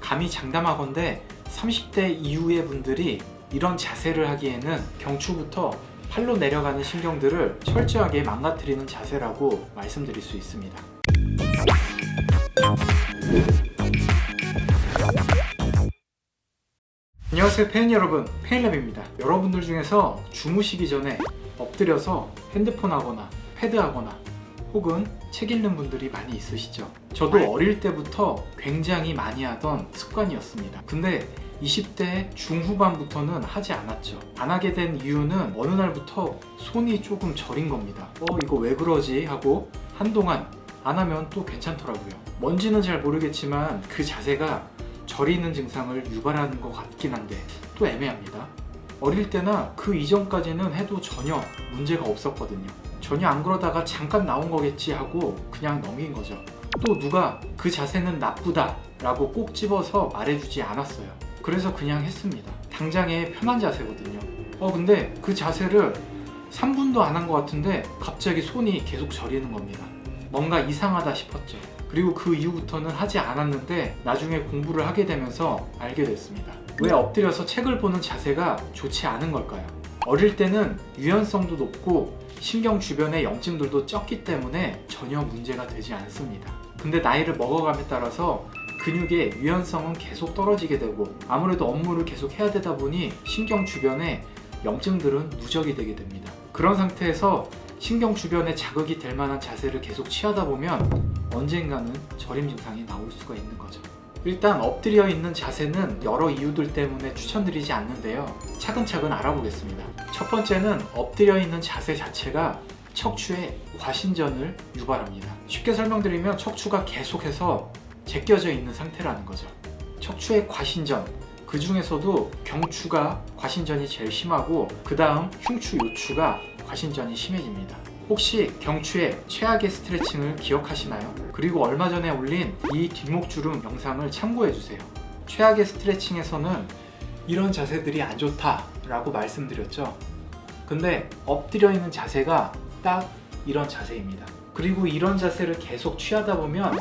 감히 장담하건대 30대 이후의 분들이 이런 자세를 하기에는 경추부터 팔로 내려가는 신경들을 철저하게 망가뜨리는 자세라고 말씀드릴 수 있습니다. 안녕하세요 페인 여러분, 페인랩입니다. 여러분들 중에서 주무시기 전에 엎드려서 핸드폰 하거나 패드 하거나 혹은 책 읽는 분들이 많이 있으시죠. 저도 어릴 때부터 굉장히 많이 하던 습관이었습니다. 근데 20대 중후반부터는 하지 않았죠. 안 하게 된 이유는 어느 날부터 손이 조금 저린 겁니다. 이거 왜 그러지 하고 한동안 안 하면 또 괜찮더라고요. 뭔지는 잘 모르겠지만 그 자세가 저리는 증상을 유발하는 것 같긴 한데 또 애매합니다. 어릴 때나 그 이전까지는 해도 전혀 문제가 없었거든요. 전혀 안 그러다가 잠깐 나온 거겠지 하고 그냥 넘긴 거죠. 또 누가 그 자세는 나쁘다 라고 꼭 집어서 말해주지 않았어요. 그래서 그냥 했습니다. 당장의 편한 자세거든요. 근데 그 자세를 3분도 안 한 것 같은데 갑자기 손이 계속 저리는 겁니다. 뭔가 이상하다 싶었죠. 그리고 그 이후부터는 하지 않았는데 나중에 공부를 하게 되면서 알게 됐습니다. 왜 엎드려서 책을 보는 자세가 좋지 않은 걸까요? 어릴 때는 유연성도 높고 신경 주변의 염증들도 적기 때문에 전혀 문제가 되지 않습니다. 근데 나이를 먹어감에 따라서 근육의 유연성은 계속 떨어지게 되고 아무래도 업무를 계속 해야 되다 보니 신경 주변의 염증들은 누적이 되게 됩니다. 그런 상태에서 신경 주변에 자극이 될 만한 자세를 계속 취하다 보면 언젠가는 저림 증상이 나올 수가 있는 거죠. 일단 엎드려 있는 자세는 여러 이유들 때문에 추천드리지 않는데요. 차근차근 알아보겠습니다. 첫 번째는 엎드려 있는 자세 자체가 척추의 과신전을 유발합니다. 쉽게 설명드리면 척추가 계속해서 제껴져 있는 상태라는 거죠. 척추의 과신전, 그 중에서도 경추가 과신전이 제일 심하고 그 다음 흉추 요추가 과신전이 심해집니다. 혹시 경추의 최악의 스트레칭을 기억하시나요? 그리고 얼마 전에 올린 이 뒷목주름 영상을 참고해주세요. 최악의 스트레칭에서는 이런 자세들이 안 좋다라고 말씀드렸죠. 근데 엎드려 있는 자세가 딱 이런 자세입니다. 그리고 이런 자세를 계속 취하다 보면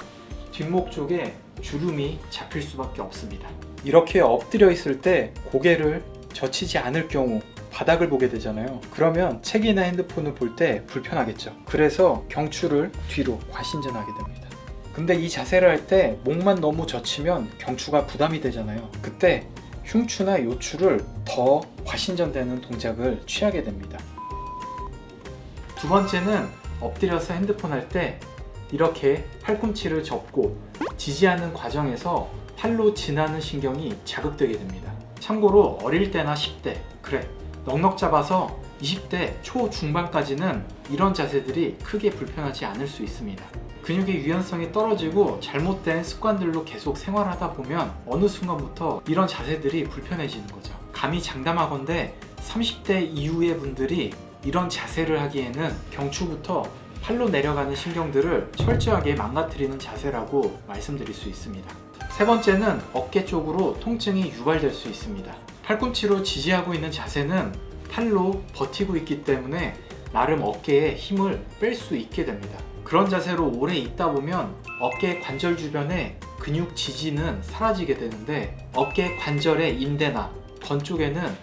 뒷목 쪽에 주름이 잡힐 수밖에 없습니다. 이렇게 엎드려 있을 때 고개를 젖히지 않을 경우 바닥을 보게 되잖아요. 그러면 책이나 핸드폰을 볼 때 불편하겠죠. 그래서 경추를 뒤로 과신전하게 됩니다. 근데 이 자세를 할 때 목만 너무 젖히면 경추가 부담이 되잖아요. 그때 흉추나 요추를 더 과신전되는 동작을 취하게 됩니다. 두 번째는 엎드려서 핸드폰 할 때 이렇게 팔꿈치를 접고 지지하는 과정에서 팔로 지나는 신경이 자극되게 됩니다. 참고로 어릴 때나 10대, 넉넉 잡아서 20대 초중반까지는 이런 자세들이 크게 불편하지 않을 수 있습니다. 근육의 유연성이 떨어지고 잘못된 습관들로 계속 생활하다 보면 어느 순간부터 이런 자세들이 불편해지는 거죠. 감히 장담하건대 30대 이후의 분들이 이런 자세를 하기에는 경추부터 팔로 내려가는 신경들을 철저하게 망가뜨리는 자세라고 말씀드릴 수 있습니다. 세 번째는 어깨 쪽으로 통증이 유발될 수 있습니다. 팔꿈치로 지지하고 있는 자세는 팔로 버티고 있기 때문에 나름 어깨에 힘을 뺄 수 있게 됩니다. 그런 자세로 오래 있다 보면 어깨 관절 주변에 근육 지지는 사라지게 되는데 어깨 관절의 인대나 건 쪽에는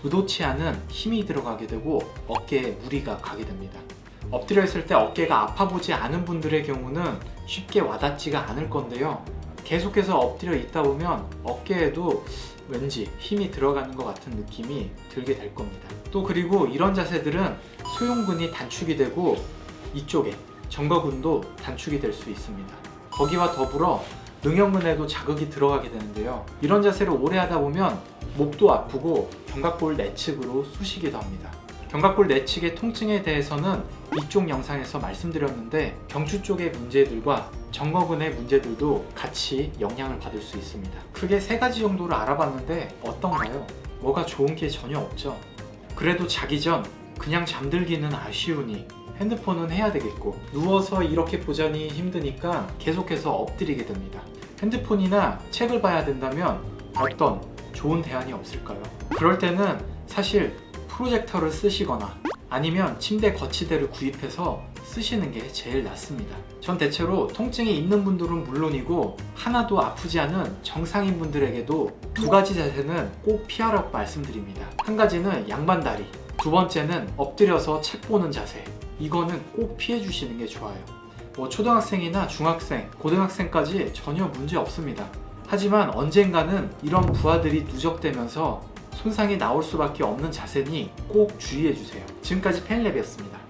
의도치 않은 힘이 들어가게 되고 어깨에 무리가 가게 됩니다. 엎드려 있을 때 어깨가 아파 보지 않은 분들의 경우는 쉽게 와닿지가 않을 건데요. 계속해서 엎드려 있다 보면 어깨에도 왠지 힘이 들어가는 것 같은 느낌이 들게 될 겁니다. 또 그리고 이런 자세들은 소흉근이 단축이 되고 이쪽에 정거근도 단축이 될 수 있습니다. 거기와 더불어 능형근에도 자극이 들어가게 되는데요. 이런 자세를 오래 하다 보면 목도 아프고 견갑골 내측으로 쑤시기도 합니다. 견갑골 내측의 통증에 대해서는 이쪽 영상에서 말씀드렸는데 경추 쪽의 문제들과 정거근의 문제들도 같이 영향을 받을 수 있습니다. 크게 3가지 정도를 알아봤는데 어떤가요? 뭐가 좋은 게 전혀 없죠. 그래도 자기 전 그냥 잠들기는 아쉬우니 핸드폰은 해야 되겠고 누워서 이렇게 보자니 힘드니까 계속해서 엎드리게 됩니다. 핸드폰이나 책을 봐야 된다면 어떤 좋은 대안이 없을까요? 그럴 때는 사실 프로젝터를 쓰시거나 아니면 침대 거치대를 구입해서 쓰시는 게 제일 낫습니다. 전 대체로 통증이 있는 분들은 물론이고 하나도 아프지 않은 정상인 분들에게도 두 가지 자세는 꼭 피하라고 말씀드립니다. 한 가지는 양반다리, 두 번째는 엎드려서 책 보는 자세. 이거는 꼭 피해 주시는 게 좋아요. 초등학생이나 중학생, 고등학생까지 전혀 문제 없습니다. 하지만 언젠가는 이런 부하들이 누적되면서 손상이 나올 수밖에 없는 자세니 꼭 주의해 주세요. 지금까지 페인랩이었습니다.